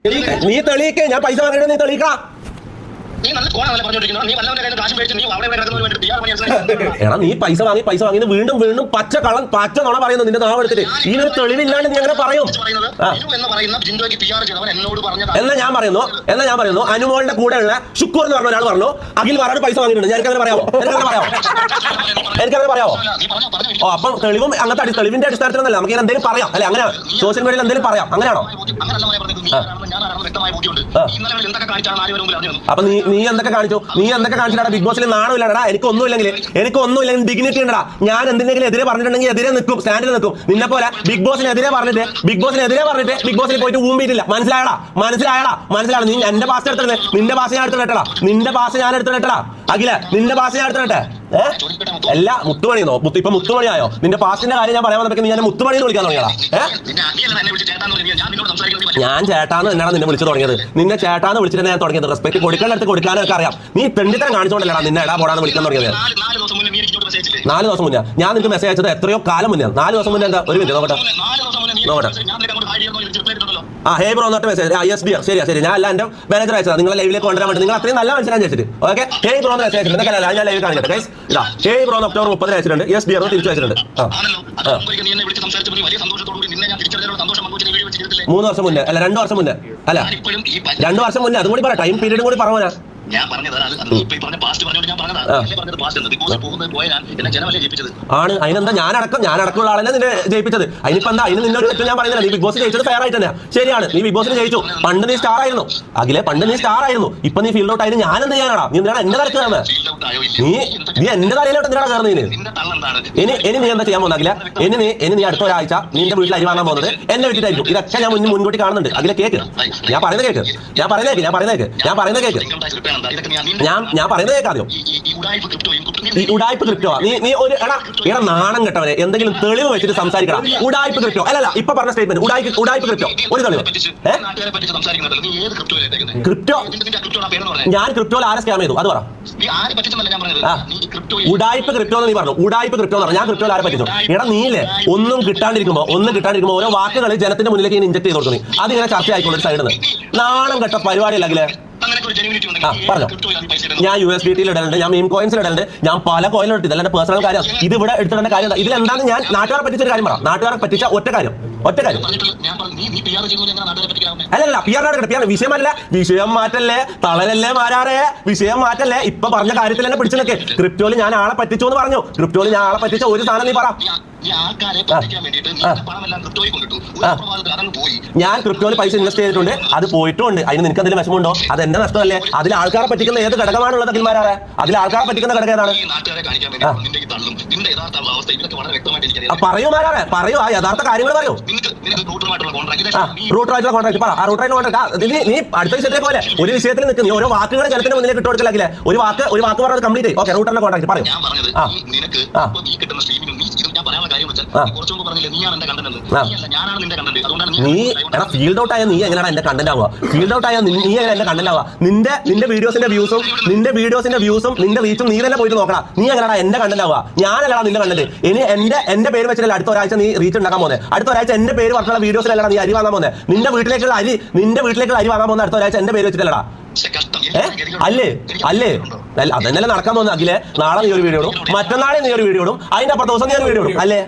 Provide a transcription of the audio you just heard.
നീ തെളിയിക്കേ, ഞാൻ പൈസ വാങ്ങിയിട്ട് നീ തെളിയിക്കാം. എടാ നീ പൈസ വാങ്ങി വീണ്ടും വീണ്ടും പച്ച നോണ പറയുന്നു. നിന്റെ നാവ് എടുത്തിട്ട് ഇതിനൊരു തെളിവില്ലാണ്ട് നീ അങ്ങനെ പറയും. എന്നാ ഞാൻ പറയുന്നു അനുമോളുടെ കൂടെയുള്ള ഷുക്കൂർ എന്ന് പറഞ്ഞ ഒരാൾ പറഞ്ഞു അഖിൽ വാറാട് പൈസ വാങ്ങിയിട്ടുണ്ട്. എനിക്കങ്ങനെ പറയാമോ? ഓ അപ്പം തെളിവും അങ്ങനത്തെ തെളിവിന്റെ അടിസ്ഥാനത്തിലൊന്നല്ല നമുക്ക് എന്തെങ്കിലും പറയാം അല്ലെ? അങ്ങനെ സോഷ്യൽ മീഡിയയിൽ എന്തെങ്കിലും പറയാം, അങ്ങനെയാണോ? അപ്പൊ നീ എന്തൊക്കെ കാണിച്ചിട്ടാ ബിഗ് ബോസിൽ? നാണമില്ലടാ. എനിക്കൊന്നുമില്ലെങ്കിൽ ഡിഗ്നിറ്റി ഉണ്ടടാ. ഞാൻ എന്തിനെങ്കിലും എതിരെ പറഞ്ഞിട്ടുണ്ടെങ്കിൽ എതിരെ നിൽക്കും, സ്റ്റാൻഡിൽ നിൽക്കും. നിന്നെ പോലെ ബിഗ് ബോസിനെതിരെ പറഞ്ഞിട്ട് ബിഗ് ബോസിൽ പോയിട്ട് ഊമ്പിയിട്ടില്ല. മനസ്സിലായടാ? നീ എന്റെ ഭാഷ എടുത്തിട്ട് നിന്റെ ഭാഷ ഞാൻ എടുത്തിട്ടാ അഖില, നിന്റെ ഭാഷ ഞാൻ എടുത്തിട്ടെ. എല്ലാ മുത്തുമണിന്നോ ഇപ്പൊ മുത്തുമണിയായോ? നിന്റെ പാസ്റ്റിന്റെ കാര്യം ഞാൻ പറയാൻ വന്നപ്പോ നീ എന്നെ മുത്തുമണി എന്ന് വിളിക്കാൻ തുടങ്ങിയടാ. ഞാൻ ചേട്ടാന്ന് തന്നെയാണ് നിന്നെ വിളിച്ചു തുടങ്ങിയത്. നിന്നെ ചേട്ടാന്ന് വിളിച്ചിട്ട് ഞാൻ തുടങ്ങിയത്. റെസ്പെക്ട് കൊടുക്കാനടുത്ത് കൊടുക്കാനൊക്കെ അറിയാം. നീ തെണ്ടിത്തരം കാണിച്ചോണ്ടല്ലടാ നിന്നെ എടാ പോടാന്ന് വിളിക്കാൻ തുടങ്ങിയത്. 4 ദിവസം മുന്നേ ഞാൻ നിനക്ക് മെസ്സേജ് അയച്ചത് എത്രയോ കാലം മുന്നേ. 4 ദിവസം മുന്നേ എന്താ? ഒരു മിനിറ്റ് നോക്കട്ടെ. ഹേ ബ്രോ എന്നിട്ട് മെസ്സേജ് SBR ശരി ഞാൻ എന്റെ മാനേജർ അയച്ചതാ നിങ്ങളെ ലൈവിലേക്ക് കൊണ്ടുവരാൻ വേണ്ടി. നിങ്ങൾ അത്രയും നല്ല മനസ്സിലാൻ വെച്ചിട്ട് ഓക്കെ. ഹേ ബ്രോ എന്ന് മെസ്സേജ് അയച്ചിട്ടുണ്ട്. ഞാൻ ലൈവ് കാണിക്കട്ടെ ഗൈസ്. ഇതാ ഹേ ബ്രോ October 30 അയച്ചിട്ടുണ്ട്. SBR തിരിച്ചു അയച്ചിട്ടുണ്ട്. 3 വർഷം മുന്നേ അല്ല 2 വർഷം മുന്നേ അല്ല 2 വർഷം മുന്നേ. അതും കൂടി പറ, ടൈം പീരീഡ് കൂടി പറഞ്ഞാ. ആണ് അതിനെന്താ? ഞാനടക്കമുള്ള ആളല്ലേ നിന്നെ ജയിപ്പിച്ചത്. അതിനിപ്പോ എന്താ? അതിന് നിന്നൊരു തെറ്റ് ഞാൻ പറയുന്നില്ല. നീ ബിഗ് ബോസ് ജയിച്ചത് ഫെയർ ആയിട്ട് തന്നെ ശരിയാണ്. നീ ബിഗ് ബോസിൽ ജയിച്ചു. പണ്ട് നീ സ്റ്റാർ ആയിരുന്നു അഖിലെ, പണ്ട് നീ സ്റ്റാർ ആയിരുന്നു. ഇപ്പൊ നീ ഫീൽഡ് ഔട്ട് ആയിരുന്നു. ഞാൻ എന്ത് ചെയ്യാനാടാ? നീ എന്തിനാണ് എന്റെ തലക്ക് കയറുന്നത്? നീ എന്റെ തലയിലോട്ട് എന്തിനാണ് കയറുന്നതിന്? ഇനി നീ എന്താ ചെയ്യാൻ പോകുന്നത് അഖില? ഇനി നീ അടുത്ത ഒരാഴ്ച നിന്റെ വീട്ടിൽ അരി വാങ്ങാൻ പോകുന്നത് എന്നെ വീട്ടിലായിരിക്കും. ഇതൊക്കെ ഞാൻ മുൻകൂട്ടി കാണുന്നുണ്ട് അഖിലെ. കേക്ക് ഞാൻ പറയുന്നത് കേക്ക്. ഞാൻ പറയുന്നത് കേൾക്കാതെയോ? ഈ ഉടായ്പ ക്രിപ്റ്റോ നീ ഒരു എടാ നാണം കെട്ടവനെ. എന്തെങ്കിലും തെളിവ് വെച്ചിട്ട് സംസാരിക്കണം. ഉടായ്പ ക്രിപ്റ്റോ അല്ലല്ല ഇപ്പൊ പറഞ്ഞ സ്റ്റേറ്റ്മെന്റ് ഉടായ്പ ക്രിപ്റ്റോ ഒരു തെളിവ്. ക്രിപ്റ്റോ ഞാൻ ക്രിപ്റ്റോയിൽ ആരെ സ്കാം ചെയ്തു അത് പറ. ഉടായ്പ ക്രിപ്റ്റോ എന്ന് നീ പറഞ്ഞു. ഉടായ്പ ക്രിപ്റ്റോ എന്ന് പറഞ്ഞു. ഞാൻ ക്രിപ്റ്റോയിൽ ആരെ പറ്റിച്ചു? എടാ നീല്ലേ ഒന്നും കിട്ടാണ്ടിരിക്കുമ്പോ ഓരോ വാക്കുകൾ ജനത്തിന്റെ മുന്നിലേക്ക് ഇൻജക്ട് ചെയ്ത് കൊടുക്കുന്നു. അതിങ്ങനെ ചർച്ച ആയിക്കോളൂ ഒരു സൈഡിൽ നിന്ന്. നാണം കെട്ട പരിപാടിയല്ല അഖിലെ. പറഞ്ഞോ. ഞാൻ USDT ഇടലുണ്ട്, ഞാൻ മീം കോയിൻസിൽ ഇടലുണ്ട്, ഞാൻ പല കോയിനും ഇട്ടു. ഇതെല്ലാം പേഴ്സണൽ കാര്യം. ഇത് ഇവിടെ എടുത്തിടേണ്ട കാര്യം ഇതിലെന്താണ്? ഞാൻ നാട്ടുകാരെ പറ്റിച്ചൊരു കാര്യം പറ. നാട്ടുകാരെ പറ്റിച്ച ഒറ്റ കാര്യം അല്ലല്ല PR വിഷയം മാറ്റല്ലേ തളരല്ലേ മാരാറേ, വിഷയം മാറ്റല്ലേ. ഇപ്പൊ പറഞ്ഞ കാര്യത്തിൽ തന്നെ പിടിച്ചു നിൽക്കേ. ക്രിപ്റ്റോയിൽ ഞാൻ ആളെ പറ്റിച്ചു എന്ന് പറഞ്ഞു. ക്രിപ്റ്റോയിൽ ഞാൻ ആളെ പറ്റിച്ച ഒരു സാധനം നീ പറ. ഞാൻ ക്രിപ്റ്റോയിൽ പൈസ ഇൻവെസ്റ്റ് ചെയ്തിട്ടുണ്ട്, അത് പോയിട്ടുണ്ട്. അതിന് നിനക്ക് എന്തെങ്കിലും വിഷമമുണ്ടോ? അത് എന്റെ നഷ്ടമല്ലേ? അതിൽ ആൾക്കാരെ പറ്റിക്കുന്ന ഏത് ഘടകമാണുള്ളത് അഖിൽമാരാറെ? അതിൽ ആൾക്കാരെ പറ്റിക്കുന്ന ഘടകം ഏതാണ്? പറയൂ മാരാറെ, പറയൂ. ആ യഥാർത്ഥ കാര്യങ്ങൾ പറയൂ. റൂട്ടറായിട്ടുള്ള കോൺട്രാക്ട് പറ. ആ റൂട്ടറായിട്ടുള്ള കോൺട്രാക്ട് നീ അടുത്ത വിഷയത്തിലെ പോലെ ഒരു വിഷയത്തിൽ നിൽക്കും. നീ ഓരോ വാക്കുകൾ ജനത്തിന്റെ മുന്നിലേക്ക് ഇട്ട് കൊടുക്കില്ലേ? ഒരു വാക്ക് പറഞ്ഞത് കംപ്ലീറ്റ്. ഓക്കെ റൂട്ടറിന്റെ കോൺട്രാക്ട് പറയൂ. നീ എടാ ഫീൽഡ് ഔട്ട് ആയ നീ എങ്ങനെയാണ് എന്റെ കണ്ടന്റ് ആവുക? ഫീൽഡ് ഔട്ട് ആയ നീ എങ്ങനെ എന്റെ കണ്ടന്റ് ആവുക? നിന്റെ വീഡിയോസിന്റെ വ്യൂസും നിന്റെ റീച്ചും നീ തന്നെ പോയിട്ട് നോക്കണം. നീ എങ്ങനെയാണ് എന്റെ കണ്ടന്റ് ആവുക? ഞാനല്ലടാ നിന്റെ കണ്ടന്റ്. ഇനി എന്റെ പേര് വെച്ചിട്ടല്ല അടുത്ത ഒരാഴ്ച നീ റീച്ച് ഉണ്ടാക്കാൻ പോകുന്നത്. അടുത്ത ഒരാഴ്ച എന്റെ പേര് പറഞ്ഞുള്ള വീഡിയോസിലല്ല നീ അരി വാങ്ങാൻ പോകുന്നത്. നിന്റെ വീട്ടിലേക്കുള്ള അരി വാങ്ങാൻ പോകുന്ന അടുത്ത ഒരാഴ്ച എന്റെ പേര് വെച്ചിട്ടല്ലടാ. അല്ലേ അതന്നെല്ലാം നടക്കാൻ പോകുന്നത് അഖിലെ. നാളെ നീ ഒരു വീഡിയോ ഇടും, മറ്റന്നാളെ നീ ഒരു വീഡിയോ ഇടും, അതിന്റെ അപ്പുറത്തെ ദിവസം നീ ഒരു വീഡിയോ ഇടും അല്ലേ?